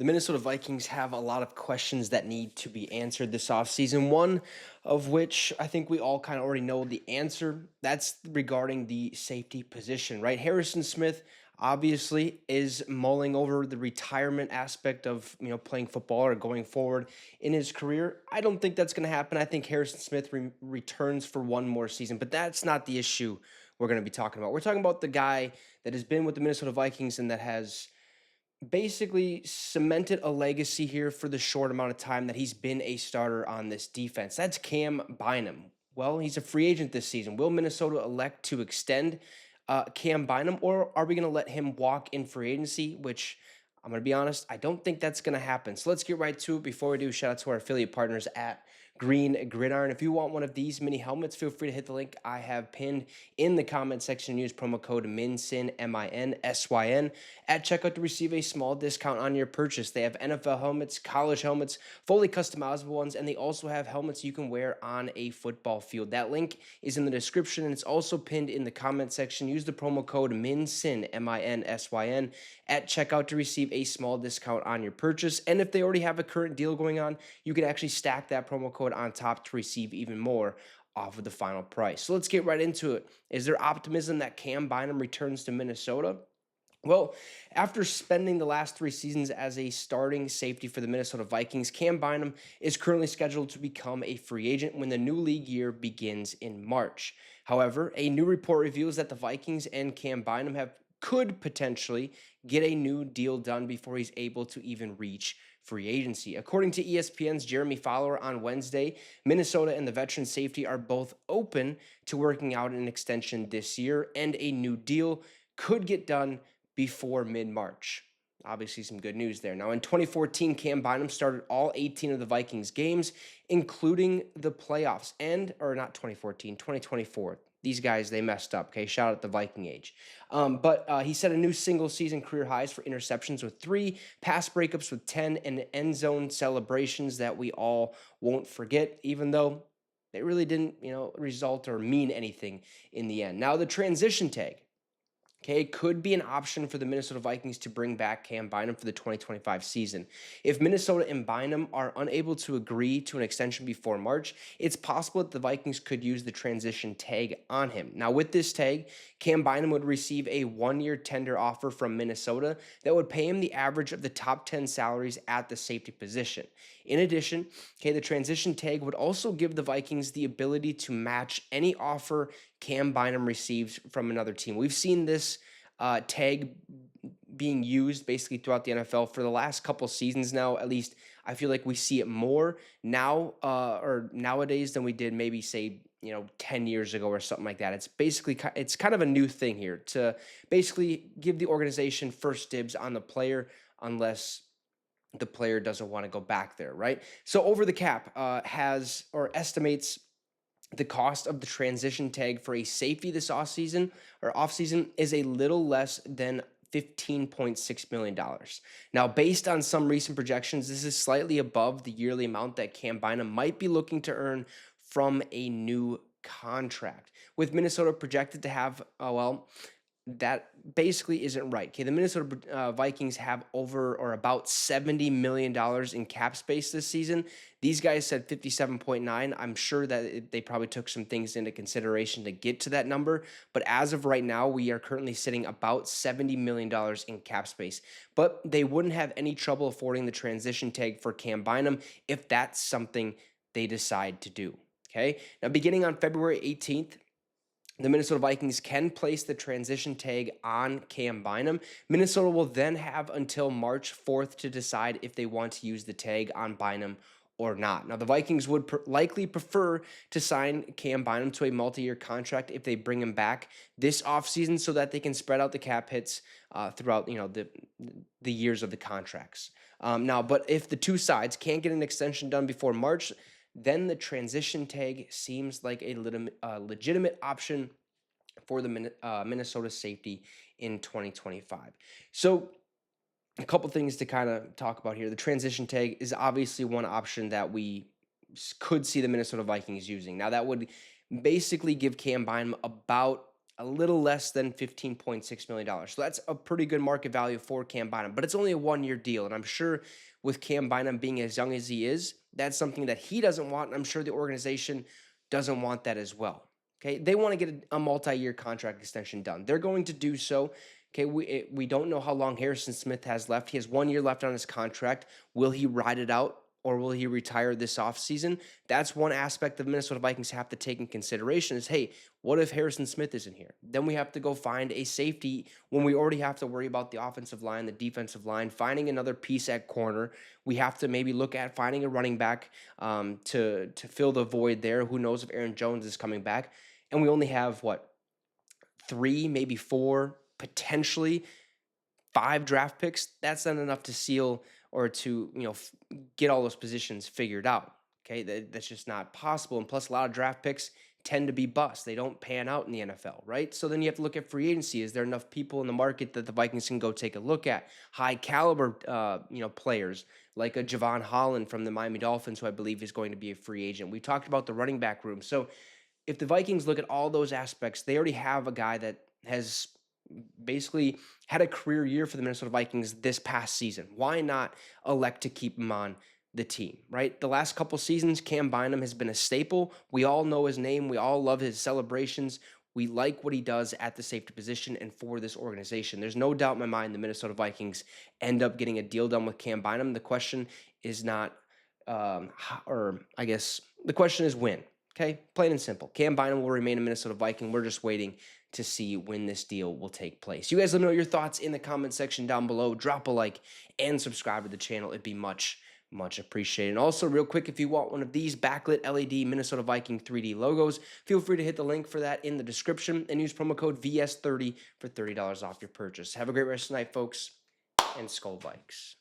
The Minnesota Vikings have a lot of questions that need to be answered this offseason. One of which I think we all kind of already know the answer. That's regarding the safety position, right? Harrison Smith obviously is mulling over the retirement aspect of, playing football or going forward in his career. I don't think that's going to happen. I think Harrison Smith returns for one more season, but that's not the issue we're going to be talking about. We're talking about the guy that has been with the Minnesota Vikings and that has basically cemented a legacy here for the short amount of time that he's been a starter on this defense. That's Cam Bynum. Well, he's a free agent this season. Will Minnesota elect to extend Cam Bynum, or are we going to let him walk in free agency, which I'm going to be honest, I don't think that's going to happen. So let's get right to it. Before we do, shout out to our affiliate partners at Green Gridiron. If you want one of these mini helmets, feel free to hit the link I have pinned in the comment section and use promo code MINSYN, MINSYN, at checkout to receive a small discount on your purchase. They have NFL helmets, college helmets, fully customizable ones, and they also have helmets you can wear on a football field. That link is in the description, and it's also pinned in the comment section. Use the promo code MINSYN, MINSYN, at checkout to receive a small discount on your purchase. And if they already have a current deal going on, you can actually stack that promo code on top to receive even more off of the final price. So let's get right into it. Is there optimism that Cam Bynum returns to Minnesota? Well, after spending the last 3 seasons as a starting safety for the Minnesota Vikings, Cam Bynum is currently scheduled to become a free agent when the new league year begins in March. However, a new report reveals that the Vikings and Cam Bynum could potentially get a new deal done before he's able to even reach free agency. According to ESPN's Jeremy Fowler on Wednesday, Minnesota and the veteran safety are both open to working out an extension this year, and a new deal could get done before mid-March. Obviously, some good news there. Now, in 2014, Cam Bynum started all 18 of the Vikings games, including the playoffs, or not 2014, 2024. These guys, they messed up, okay? Shout out the Viking age. But he set a new single-season career highs for interceptions with 3, pass breakups with 10, and end zone celebrations that we all won't forget, even though they really didn't, result or mean anything in the end. Now, the transition tag. Okay, it could be an option for the Minnesota Vikings to bring back Cam Bynum for the 2025 season. If Minnesota and Bynum are unable to agree to an extension before March, it's possible that the Vikings could use the transition tag on him. Now, with this tag, Cam Bynum would receive a 1-year tender offer from Minnesota that would pay him the average of the top 10 salaries at the safety position. In addition, the transition tag would also give the Vikings the ability to match any offer Cam Bynum receives from another team. We've seen this tag being used basically throughout the NFL for the last couple seasons now. At least I feel like we see it more now or nowadays than we did maybe say 10 years ago or something like that. It's kind of a new thing here to basically give the organization first dibs on the player unless the player doesn't want to go back there, right? So Over the Cap has or estimates the cost of the transition tag for a safety this offseason is a little less than $15.6 million. Now, based on some recent projections, this is slightly above the yearly amount that Cam Bynum might be looking to earn from a new contract. With Minnesota projected to have, that basically isn't right. Okay, the Minnesota Vikings have over or about $70 million in cap space this season. These guys said 57.9. I'm sure that they probably took some things into consideration to get to that number. But as of right now, we are currently sitting about $70 million in cap space. But they wouldn't have any trouble affording the transition tag for Cam Bynum if that's something they decide to do. Okay, now beginning on February 18th, the Minnesota Vikings can place the transition tag on Cam Bynum. Minnesota will then have until March 4th to decide if they want to use the tag on Bynum or not. Now, the Vikings would likely prefer to sign Cam Bynum to a multi-year contract if they bring him back this offseason so that they can spread out the cap hits throughout the years of the contracts. But if the two sides can't get an extension done before March, then the transition tag seems like a legitimate option for the Minnesota safety in 2025. So a couple things to kind of talk about here. The transition tag is obviously one option that we could see the Minnesota Vikings using. Now, that would basically give Cam Bynum about a little less than $15.6 million. So that's a pretty good market value for Cam Bynum, but it's only a 1-year deal. And I'm sure with Cam Bynum being as young as he is, that's something that he doesn't want. And I'm sure the organization doesn't want that as well. Okay, they want to get a multi-year contract extension done. They're going to do so. Okay, we don't know how long Harrison Smith has left. He has 1 year left on his contract. Will he ride it out, or will he retire this offseason? That's one aspect the Minnesota Vikings have to take in consideration is, hey, what if Harrison Smith isn't here? Then we have to go find a safety when we already have to worry about the offensive line, the defensive line, finding another piece at corner. We have to maybe look at finding a running back to fill the void there. Who knows if Aaron Jones is coming back? And we only have, 3, maybe 4, potentially 5 draft picks. That's not enough to seal or to get all those positions figured out. Okay, that's just not possible. And plus, a lot of draft picks tend to be busts. They don't pan out in the NFL, right? So then you have to look at free agency. Is there enough people in the market that the Vikings can go take a look at? High caliber, players like a Javon Holland from the Miami Dolphins, who I believe is going to be a free agent. We talked about the running back room. So if the Vikings look at all those aspects, they already have a guy that has basically had a career year for the Minnesota Vikings this past season. Why not elect to keep him on the team, right? The last couple seasons, Cam Bynum has been a staple. We all know his name. We all love his celebrations. We like what he does at the safety position and for this organization. There's no doubt in my mind the Minnesota Vikings end up getting a deal done with Cam Bynum. The question is not, the question is when. Okay, plain and simple. Cam Bynum will remain a Minnesota Viking. We're just waiting to see when this deal will take place. You guys let me know your thoughts in the comment section down below. Drop a like and subscribe to the channel. It'd be much appreciated. And also, real quick, if you want one of these backlit LED Minnesota Viking 3D logos, feel free to hit the link for that in the description and use promo code VS30 for $30 off your purchase. Have a great rest of the night, folks, and Skull Vikes.